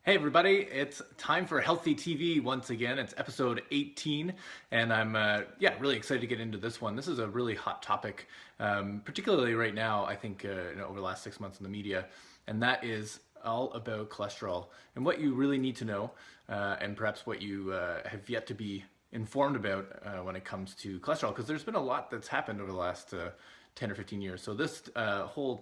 Hey everybody, it's time for Healthy TV once again. It's episode 18, and I'm really excited to get into this one. This is a really hot topic, particularly right now. I think over the last 6 months in the media, and that is all about cholesterol and what you really need to know, and perhaps what you have yet to be informed about when it comes to cholesterol. Because there's been a lot that's happened over the last 10 or 15 years. So this whole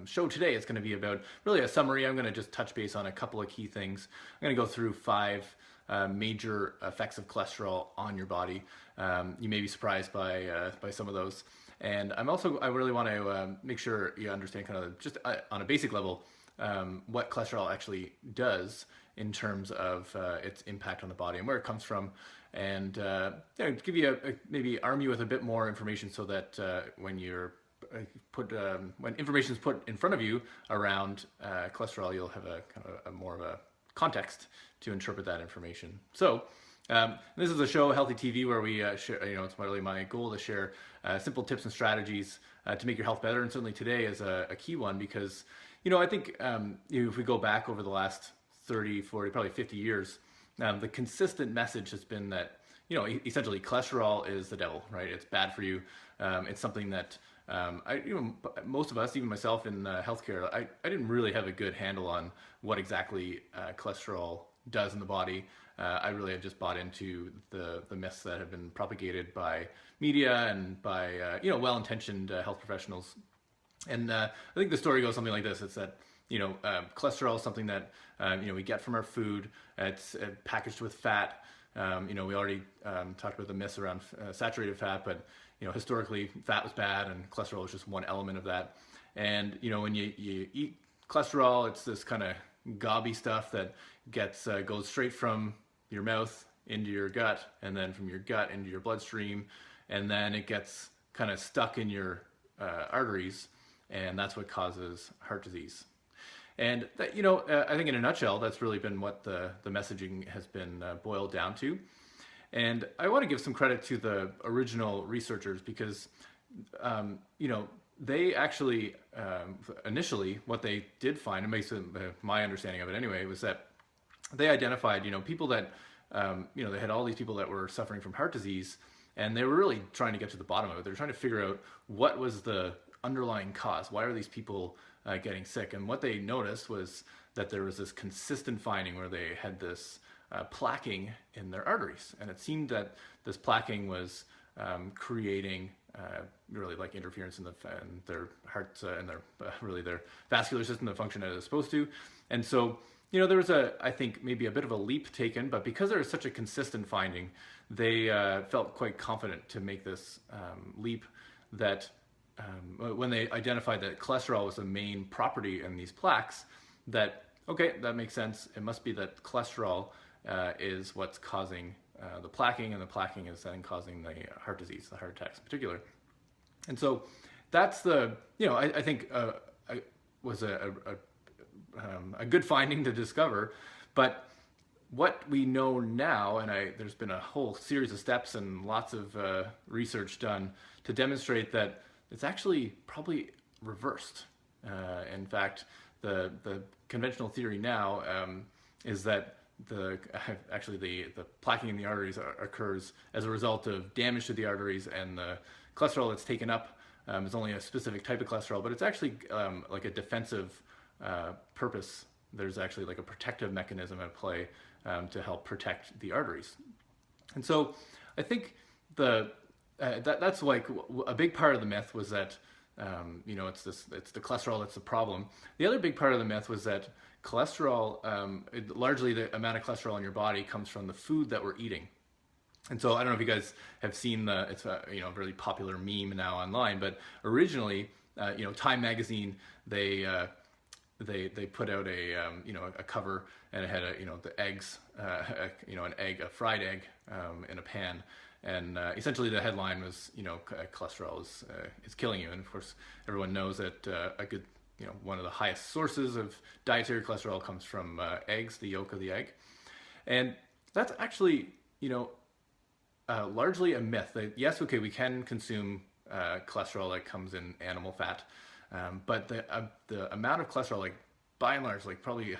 show today is going to be about really a summary. I'm going to just touch base on a couple of key things. I'm going to go through five major effects of cholesterol on your body. You may be surprised by some of those. And I really want to make sure you understand kind of just on a basic level what cholesterol actually does in terms of its impact on the body and where it comes from, and give you maybe arm you with a bit more information so that when information is put in front of you around cholesterol, you'll have a kind of a more of a context to interpret that information. So this is a show, Healthy TV, where we share. It's really my goal to share simple tips and strategies to make your health better, and certainly today is a key one because I think if we go back over the last 30, 40, probably 50 years, the consistent message has been that, essentially cholesterol is the devil, right? It's bad for you. It's something that most of us, even myself in healthcare, I didn't really have a good handle on what exactly cholesterol does in the body. I really had just bought into the myths that have been propagated by media and by well-intentioned health professionals. And I think the story goes something like this. It's that cholesterol is something that we get from our food. It's packaged with fat. We already talked about the myths around saturated fat, but historically fat was bad and cholesterol is just one element of that. And when you eat cholesterol, it's this kind of gobby stuff that goes straight from your mouth into your gut, and then from your gut into your bloodstream, and then it gets kind of stuck in your arteries, and that's what causes heart disease. And that, I think in a nutshell, that's really been what the messaging has been boiled down to. And I want to give some credit to the original researchers because, they actually, initially, what they did find, and based on my understanding of it anyway, was that they identified, people that, they had all these people that were suffering from heart disease, and they were really trying to get to the bottom of it. They were trying to figure out what was the underlying cause. Why are these people getting sick? And what they noticed was that there was this consistent finding where they had this plaquing in their arteries, and it seemed that this plaquing was creating really like interference in their hearts and their vascular system to function as it's supposed to. And so there was I think maybe a bit of a leap taken, but because there was such a consistent finding, they felt quite confident to make this leap that when they identified that cholesterol was the main property in these plaques, that makes sense. It must be that cholesterol is what's causing the plaquing, and the plaquing is then causing the heart disease, the heart attacks in particular. And so that's I think was a good finding to discover. But what we know now, and there's been a whole series of steps and lots of research done to demonstrate that it's actually probably reversed. In fact, the conventional theory now is that the plaquing in the arteries occurs as a result of damage to the arteries, and the cholesterol that's taken up is only a specific type of cholesterol, but it's actually like a defensive purpose. There's actually like a protective mechanism at play to help protect the arteries. And so I think that's like a big part of the myth was that it's the cholesterol that's the problem. The other big part of the myth was that cholesterol, largely the amount of cholesterol in your body comes from the food that we're eating. And so I don't know if you guys have seen it's a really popular meme now online, but originally, Time magazine, they put out a cover, and it had the eggs, a fried egg in a pan. And essentially the headline was, cholesterol is killing you. And of course, everyone knows that one of the highest sources of dietary cholesterol comes from eggs, the yolk of the egg. And that's actually, largely a myth. That, yes, okay, we can consume cholesterol that comes in animal fat, but the amount of cholesterol, like by and large, like probably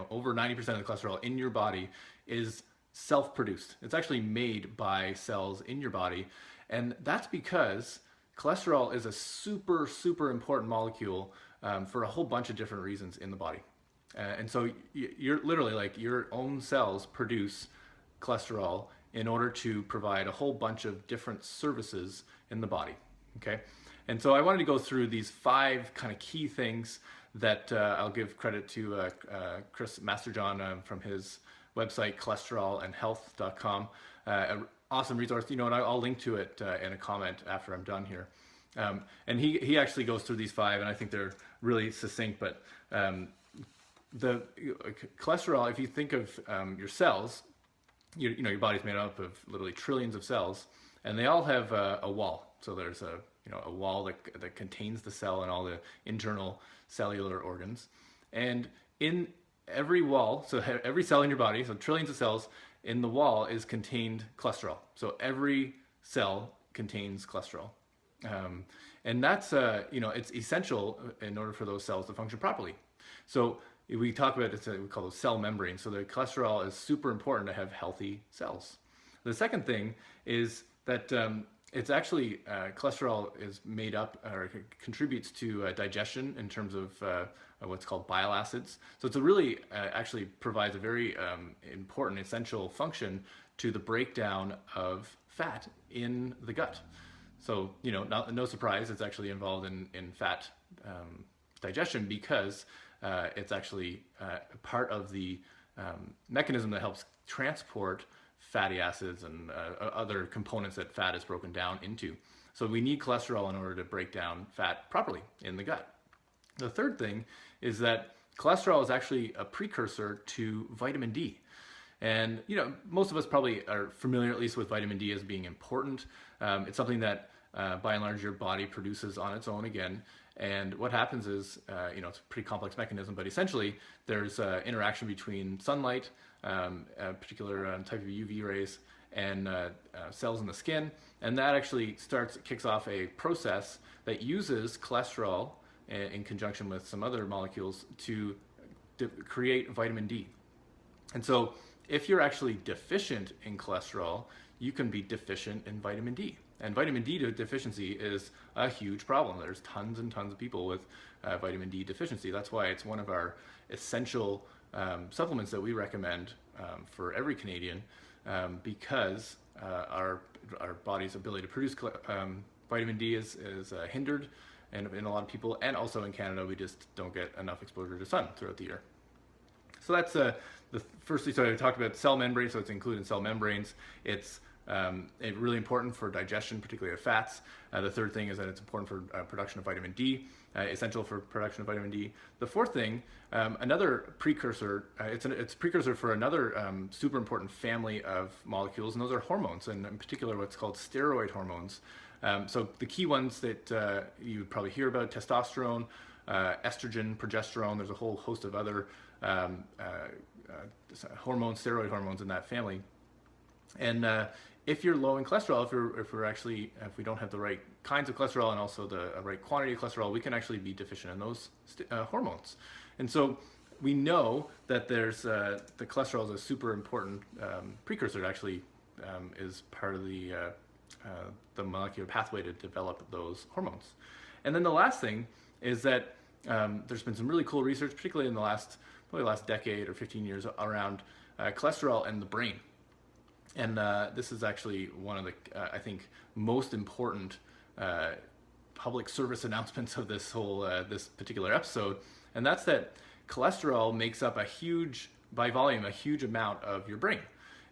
over 90% of the cholesterol in your body is self-produced. It's actually made by cells in your body, and that's because cholesterol is a super, super important molecule for a whole bunch of different reasons in the body. And so you're literally like your own cells produce cholesterol in order to provide a whole bunch of different services in the body. Okay, and so I wanted to go through these 5 kind of key things that I'll give credit to Chris Masterjohn from his website cholesterolandhealth.com. An awesome resource, and I'll link to it in a comment after I'm done here. And he actually goes through these 5, and I think they're really succinct. But the cholesterol, if you think of your cells, your body's made up of literally trillions of cells, and they all have a wall. So there's a wall that contains the cell and all the internal cellular organs. And in every wall, so every cell in your body, so trillions of cells, in the wall is contained cholesterol. So every cell contains cholesterol. And that's, it's essential in order for those cells to function properly. So we talk about it, we call those cell membranes. So the cholesterol is super important to have healthy cells. The second thing is that it's actually, cholesterol is made up or contributes to digestion in terms of what's called bile acids. So it's a really, actually provides a very important, essential function to the breakdown of fat in the gut. So, no surprise, it's actually involved in fat digestion because it's actually part of the mechanism that helps transport fatty acids and other components that fat is broken down into. So we need cholesterol in order to break down fat properly in the gut. The third thing is that cholesterol is actually a precursor to vitamin D. And most of us probably are familiar at least with vitamin D as being important. It's something that by and large your body produces on its own again. And what happens is, it's a pretty complex mechanism, but essentially there's interaction between sunlight, a particular type of UV rays, and cells in the skin. And that actually kicks off a process that uses cholesterol in conjunction with some other molecules to create vitamin D. And so if you're actually deficient in cholesterol, you can be deficient in vitamin D. And vitamin D deficiency is a huge problem. There's tons and tons of people with vitamin D deficiency. That's why it's one of our essential supplements that we recommend for every Canadian because our body's ability to produce vitamin D is hindered in a lot of people, and also in Canada we just don't get enough exposure to sun throughout the year. So that's the first. So I talked about cell membranes, so it's included in cell membranes. It's really important for digestion, particularly of fats. The third thing is that it's important for production of vitamin D, essential for production of vitamin D. The fourth thing, another precursor, it's a precursor for another super important family of molecules, and those are hormones, and in particular what's called steroid hormones. So the key ones that you would probably hear about: testosterone, estrogen, progesterone. There's a whole host of other hormones, steroid hormones in that family. And if you're low in cholesterol, if we don't have the right kinds of cholesterol and also the right quantity of cholesterol, we can actually be deficient in those hormones. And so we know that there's the cholesterol is a super important precursor. It actually is part of the molecular pathway to develop those hormones. And then the last thing is that there's been some really cool research, particularly in probably the last decade or 15 years, around cholesterol and the brain. And this is actually one of the, I think, most important public service announcements of this whole this particular episode, and that's that cholesterol makes up by volume, a huge amount of your brain,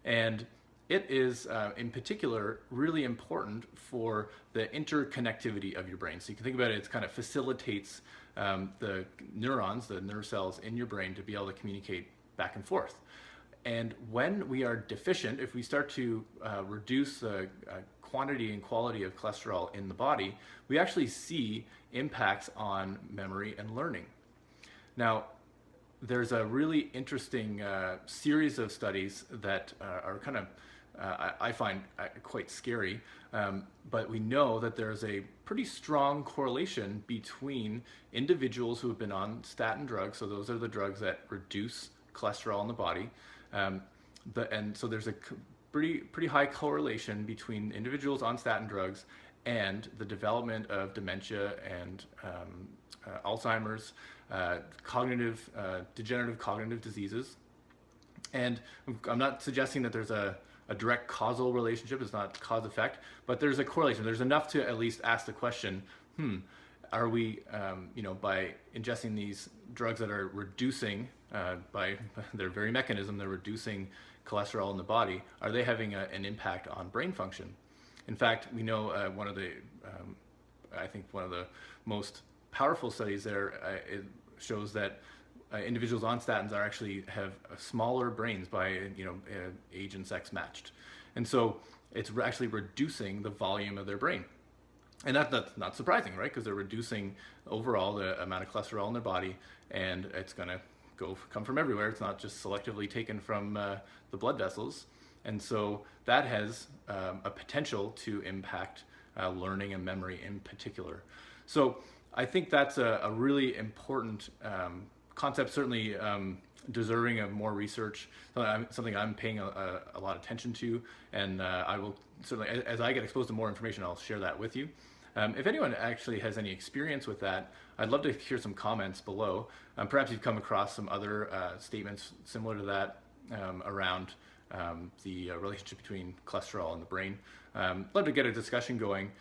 and it is in particular really important for the interconnectivity of your brain. So you can think about it; it kind of facilitates the neurons, the nerve cells in your brain, to be able to communicate back and forth. And when we are deficient, if we start to reduce the quantity and quality of cholesterol in the body, we actually see impacts on memory and learning. Now, there's a really interesting series of studies that are kind of I find quite scary. But we know that there's a pretty strong correlation between individuals who have been on statin drugs. So those are the drugs that reduce cholesterol in the body. And so there's a pretty high correlation between individuals on statin drugs and the development of dementia and Alzheimer's, degenerative cognitive diseases. And I'm not suggesting that there's a direct causal relationship, it's not cause effect, but there's a correlation. There's enough to at least ask the question, are we, by ingesting these drugs that are reducing, by their very mechanism, they're reducing cholesterol in the body, are they having an impact on brain function? In fact, we know I think one of the most powerful studies there it shows that individuals on statins are actually have smaller brains by age and sex matched, and so it's actually reducing the volume of their brain, and that's not surprising, right? Because they're reducing overall the amount of cholesterol in their body, and it's going to come from everywhere. It's not just selectively taken from the blood vessels, and so that has a potential to impact learning and memory in particular. So I think that's a really important concept, certainly deserving of more research, something I'm paying a lot of attention to, and I will certainly, as I get exposed to more information, I'll share that with you. If anyone actually has any experience with that, I'd love to hear some comments below. Perhaps you've come across some other statements similar to that around the relationship between cholesterol and the brain. Love to get a discussion going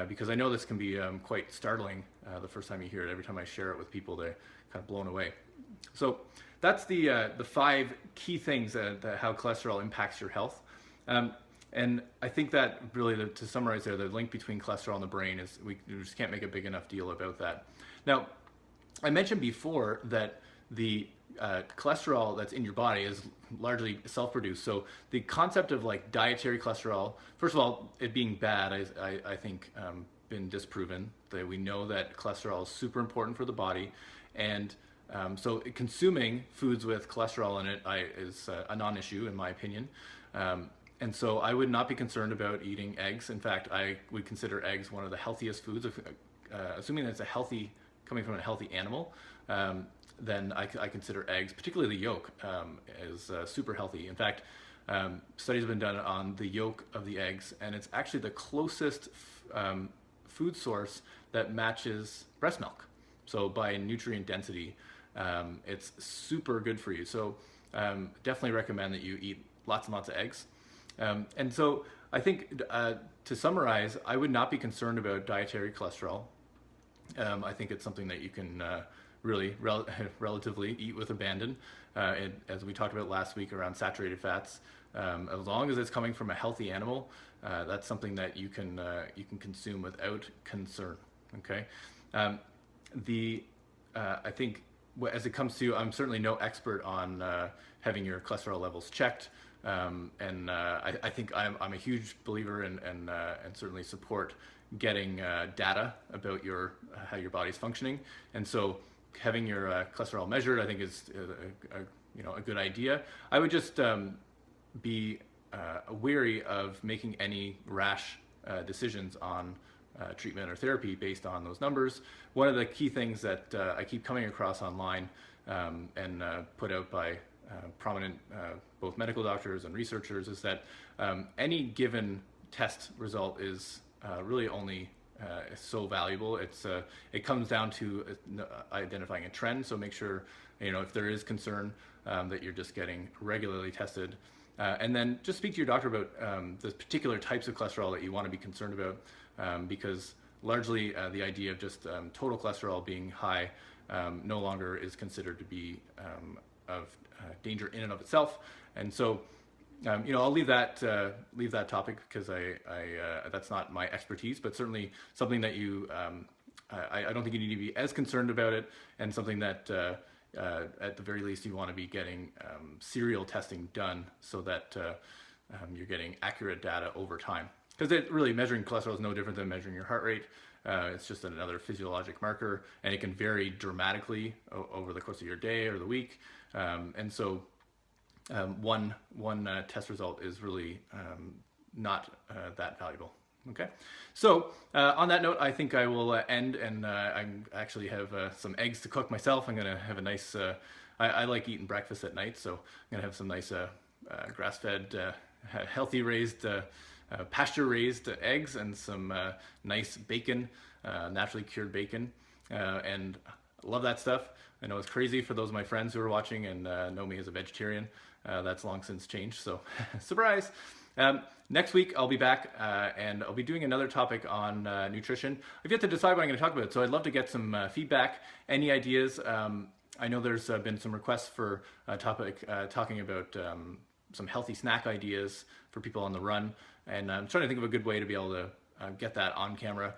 because I know this can be quite startling the first time you hear it. Every time I share it with people, they're kind of blown away. So that's the 5 key things that how cholesterol impacts your health. And I think that really, to summarize there, the link between cholesterol and the brain is we just can't make a big enough deal about that. Now, I mentioned before that the cholesterol that's in your body is largely self-produced. So the concept of like dietary cholesterol, first of all, it being bad, I think been disproven. That we know that cholesterol is super important for the body, and so consuming foods with cholesterol in it is a non-issue in my opinion. And so I would not be concerned about eating eggs. In fact, I would consider eggs one of the healthiest foods, assuming that it's coming from a healthy animal. Then I consider eggs, particularly the yolk, as super healthy. In fact, studies have been done on the yolk of the eggs, and it's actually the closest food source that matches breast milk. So by nutrient density, it's super good for you. So definitely recommend that you eat lots and lots of eggs. And so I think to summarize, I would not be concerned about dietary cholesterol. I think it's something that you can really relatively eat with abandon. As we talked about last week around saturated fats, as long as it's coming from a healthy animal, that's something that you can consume without concern. Okay. I think as it comes to, I'm certainly no expert on having your cholesterol levels checked. And I think I'm a huge believer and certainly support getting data about how your body's functioning. And so having your cholesterol measured, I think is a good idea. I would just be wary of making any rash decisions on treatment or therapy based on those numbers. One of the key things that I keep coming across online and put out by prominent both medical doctors and researchers is that any given test result is really only so valuable. It comes down to identifying a trend. So make sure if there is concern that you're just getting regularly tested, and then just speak to your doctor about the particular types of cholesterol that you want to be concerned about, because largely the idea of just total cholesterol being high no longer is considered to be of danger in and of itself. And so I'll leave that topic because that's not my expertise, but certainly something that I don't think you need to be as concerned about it, and something that at the very least you want to be getting serial testing done so that you're getting accurate data over time. Because measuring cholesterol is no different than measuring your heart rate. It's just another physiologic marker, and it can vary dramatically over the course of your day or the week. And so one test result is really not that valuable. Okay, so on that note, I think I will end, and I actually have some eggs to cook myself. I'm gonna have a nice. I like eating breakfast at night, so I'm gonna have some nice grass-fed, healthy raised, pasture-raised eggs and some nice bacon, naturally cured bacon, and I love that stuff. I know it's crazy for those of my friends who are watching and know me as a vegetarian. That's long since changed, so surprise. Next week I'll be back and I'll be doing another topic on nutrition. I've yet to decide what I'm going to talk about, so I'd love to get some feedback, any ideas. I know there's been some requests for a topic talking about some healthy snack ideas for people on the run, and I'm trying to think of a good way to be able to get that on camera.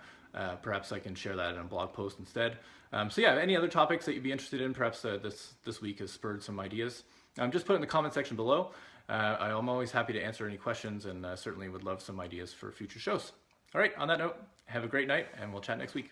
Perhaps I can share that in a blog post instead. So yeah, any other topics that you'd be interested in, perhaps this week has spurred some ideas. Just put it in the comment section below. I'm always happy to answer any questions, and certainly would love some ideas for future shows. All right, on that note, have a great night, and we'll chat next week.